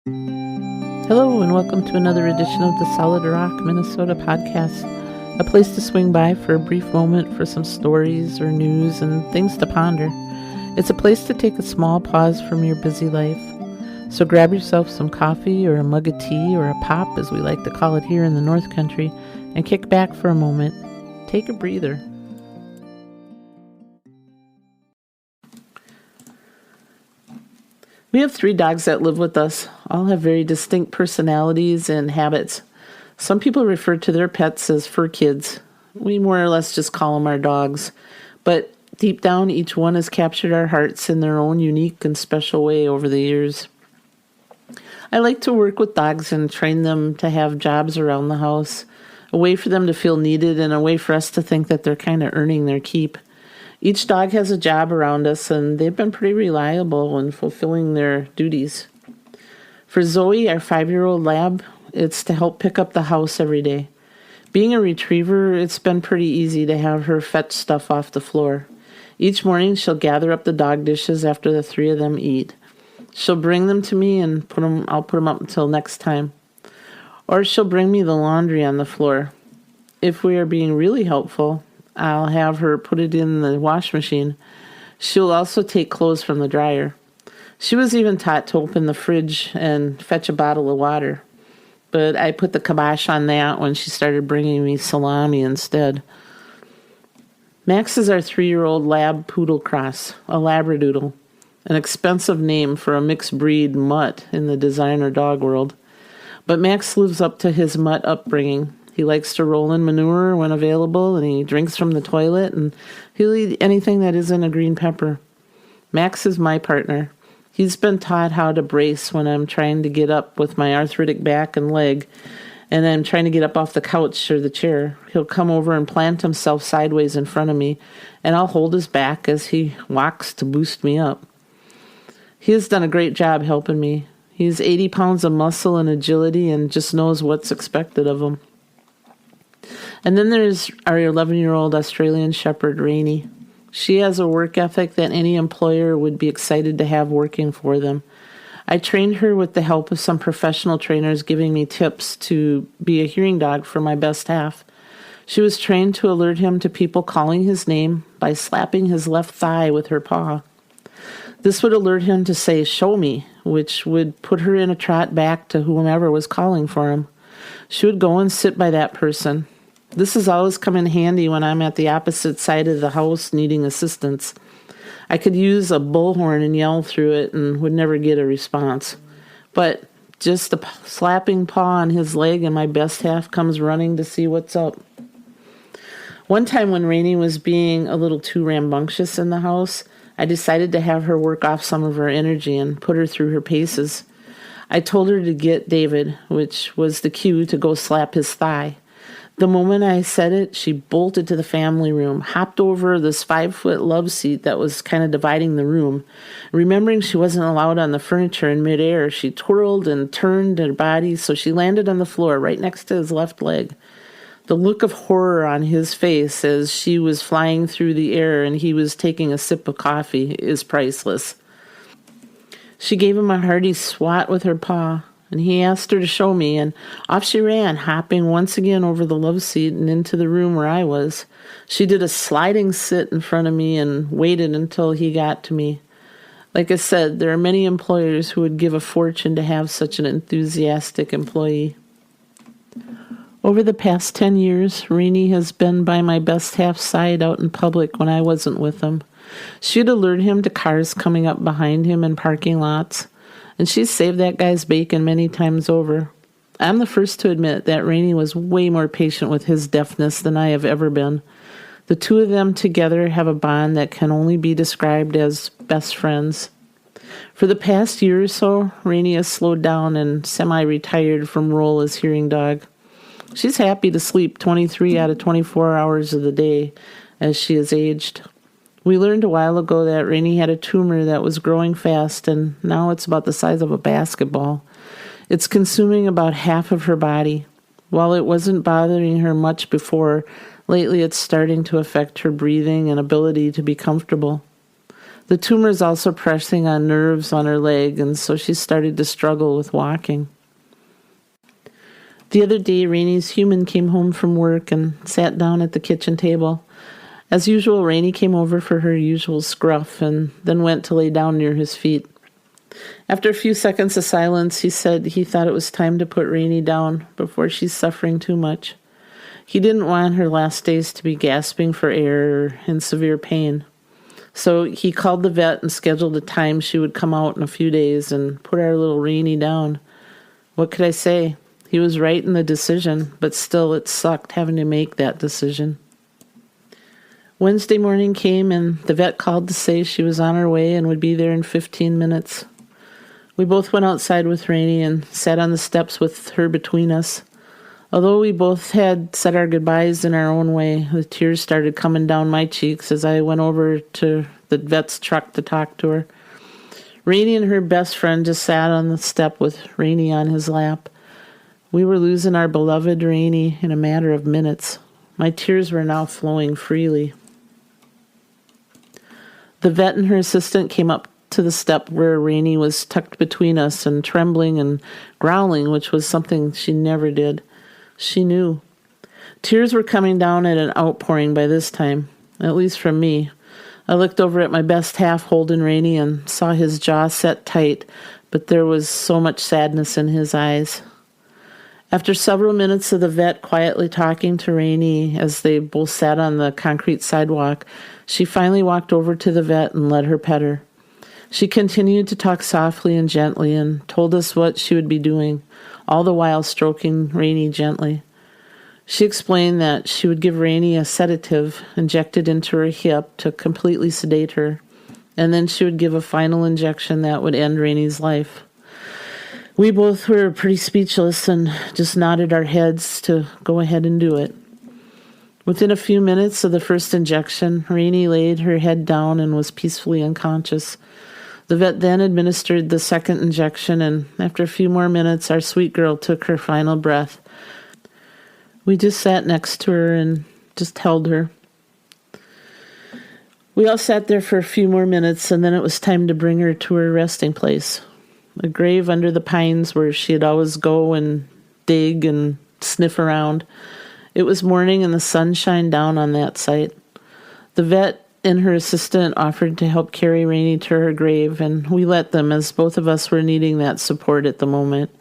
Hello, and welcome to another edition of the Solid Rock, Minnesota podcast, a place to swing by for a brief moment for some stories or news and things to ponder. It's a place to take a small pause from your busy life. So grab yourself some coffee or a mug of tea or a pop, as we like to call it here in the North Country, and kick back for a moment. Take a breather. We have 3 dogs that live with us. All have very distinct personalities and habits. Some people refer to their pets as fur kids. We more or less just call them our dogs. But deep down, each one has captured our hearts in their own unique and special way over the years. I like to work with dogs and train them to have jobs around the house, a way for them to feel needed and a way for us to think that they're kind of earning their keep. Each dog has a job around us, and they've been pretty reliable in fulfilling their duties. For Zoe, our 5-year-old lab, it's to help pick up the house every day. Being a retriever, it's been pretty easy to have her fetch stuff off the floor. Each morning, she'll gather up the dog dishes after the 3 of them eat. She'll bring them to me, and I'll put them up until next time. Or she'll bring me the laundry on the floor. If we are being really helpful, I'll have her put it in the wash machine. She'll also take clothes from the dryer. She was even taught to open the fridge and fetch a bottle of water. But I put the kibosh on that when she started bringing me salami instead. Max is our 3-year-old lab poodle cross, a labradoodle, an expensive name for a mixed breed mutt in the designer dog world. But Max lives up to his mutt upbringing. He likes to roll in manure when available, and he drinks from the toilet, and he'll eat anything that isn't a green pepper. Max is my partner. He's been taught how to brace when I'm trying to get up with my arthritic back and leg, and I'm trying to get up off the couch or the chair. He'll come over and plant himself sideways in front of me, and I'll hold his back as he walks to boost me up. He has done a great job helping me. He's 80 pounds of muscle and agility and just knows what's expected of him. And then there's our 11-year-old Australian Shepherd, Rainey. She has a work ethic that any employer would be excited to have working for them. I trained her with the help of some professional trainers giving me tips to be a hearing dog for my best half. She was trained to alert him to people calling his name by slapping his left thigh with her paw. This would alert him to say, "Show me," which would put her in a trot back to whomever was calling for him. She would go and sit by that person. This has always come in handy when I'm at the opposite side of the house needing assistance. I could use a bullhorn and yell through it and would never get a response. But just a slapping paw on his leg and my best half comes running to see what's up. One time when Rainey was being a little too rambunctious in the house, I decided to have her work off some of her energy and put her through her paces. I told her to get David, which was the cue to go slap his thigh. The moment I said it, she bolted to the family room, hopped over this 5-foot love seat that was kind of dividing the room. Remembering she wasn't allowed on the furniture in midair, she twirled and turned her body so she landed on the floor right next to his left leg. The look of horror on his face as she was flying through the air and he was taking a sip of coffee is priceless. She gave him a hearty swat with her paw, and he asked her to show me, and off she ran, hopping once again over the love seat and into the room where I was. She did a sliding sit in front of me and waited until he got to me. Like I said, there are many employers who would give a fortune to have such an enthusiastic employee. Over the past 10 years, Rainey has been by my best half's side out in public when I wasn't with him. She'd alert him to cars coming up behind him in parking lots, and she's saved that guy's bacon many times over. I'm the first to admit that Rainey was way more patient with his deafness than I have ever been. The 2 of them together have a bond that can only be described as best friends. For the past year or so, Rainey has slowed down and semi-retired from role as hearing dog. She's happy to sleep 23 out of 24 hours of the day as she has aged. We learned a while ago that Rainey had a tumor that was growing fast, and now it's about the size of a basketball. It's consuming about half of her body. While it wasn't bothering her much before, lately it's starting to affect her breathing and ability to be comfortable. The tumor is also pressing on nerves on her leg, and so she started to struggle with walking. The other day, Rainy's human came home from work and sat down at the kitchen table. As usual, Rainy came over for her usual scruff and then went to lay down near his feet. After a few seconds of silence, he said he thought it was time to put Rainy down before she's suffering too much. He didn't want her last days to be gasping for air or in severe pain. So he called the vet and scheduled a time she would come out in a few days and put our little Rainy down. What could I say? He was right in the decision, but still it sucked having to make that decision. Wednesday morning came and the vet called to say she was on her way and would be there in 15 minutes. We both went outside with Rainy and sat on the steps with her between us. Although we both had said our goodbyes in our own way, the tears started coming down my cheeks as I went over to the vet's truck to talk to her. Rainy and her best friend just sat on the step with Rainy on his lap. We were losing our beloved Rainy in a matter of minutes. My tears were now flowing freely. The vet and her assistant came up to the step where Rainy was tucked between us and trembling and growling, which was something she never did. She knew. Tears were coming down at an outpouring by this time, at least from me. I looked over at my best half holding Rainy and saw his jaw set tight, but there was so much sadness in his eyes. After several minutes of the vet quietly talking to Rainy as they both sat on the concrete sidewalk, she finally walked over to the vet and let her pet her. She continued to talk softly and gently and told us what she would be doing, all the while stroking Rainy gently. She explained that she would give Rainy a sedative injected into her hip to completely sedate her, and then she would give a final injection that would end Rainy's life. We both were pretty speechless and just nodded our heads to go ahead and do it. Within a few minutes of the first injection, Rainy laid her head down and was peacefully unconscious. The vet then administered the second injection, and after a few more minutes, our sweet girl took her final breath. We just sat next to her and just held her. We all sat there for a few more minutes, and then it was time to bring her to her resting place, a grave under the pines where she'd always go and dig and sniff around. It was morning, and the sun shined down on that site. The vet and her assistant offered to help carry Rainy to her grave, and we let them, as both of us were needing that support at the moment.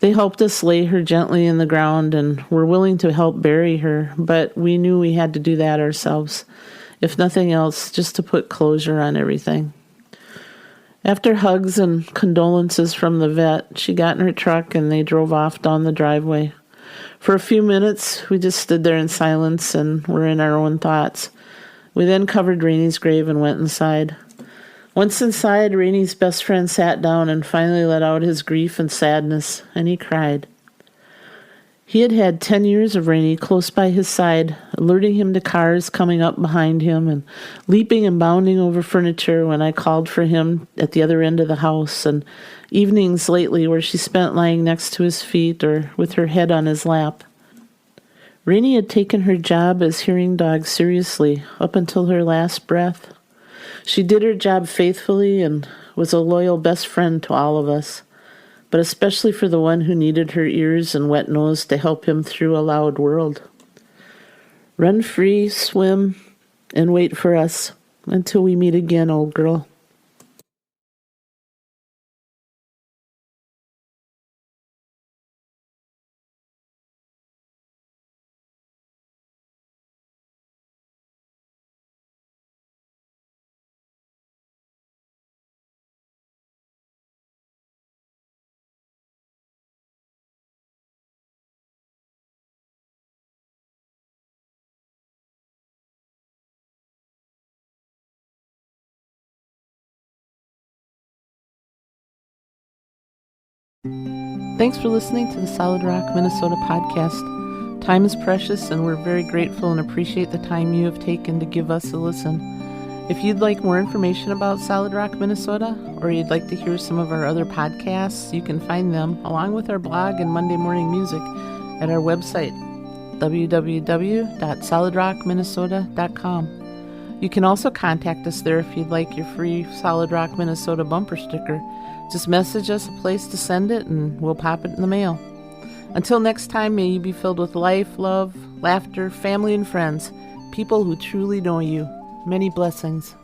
They helped us lay her gently in the ground and were willing to help bury her, but we knew we had to do that ourselves, if nothing else, just to put closure on everything. After hugs and condolences from the vet, she got in her truck and they drove off down the driveway. For a few minutes, we just stood there in silence and were in our own thoughts. We then covered Rainy's grave and went inside. Once inside, Rainy's best friend sat down and finally let out his grief and sadness, and he cried. He had had 10 years of Rainy close by his side, alerting him to cars coming up behind him and leaping and bounding over furniture when I called for him at the other end of the house, and evenings lately where she spent lying next to his feet or with her head on his lap. Rainy had taken her job as hearing dog seriously up until her last breath. She did her job faithfully and was a loyal best friend to all of us, but especially for the one who needed her ears and wet nose to help him through a loud world. Run free, swim, and wait for us until we meet again, old girl. Thanks for listening to the Solid Rock, Minnesota podcast. Time is precious, and we're very grateful and appreciate the time you have taken to give us a listen. If you'd like more information about Solid Rock, Minnesota, or you'd like to hear some of our other podcasts, you can find them, along with our blog and Monday morning music, at our website, www.solidrockminnesota.com. You can also contact us there if you'd like your free Solid Rock, Minnesota bumper sticker. Just message us a place to send it and we'll pop it in the mail. Until next time, may you be filled with life, love, laughter, family, and friends, people who truly know you. Many blessings.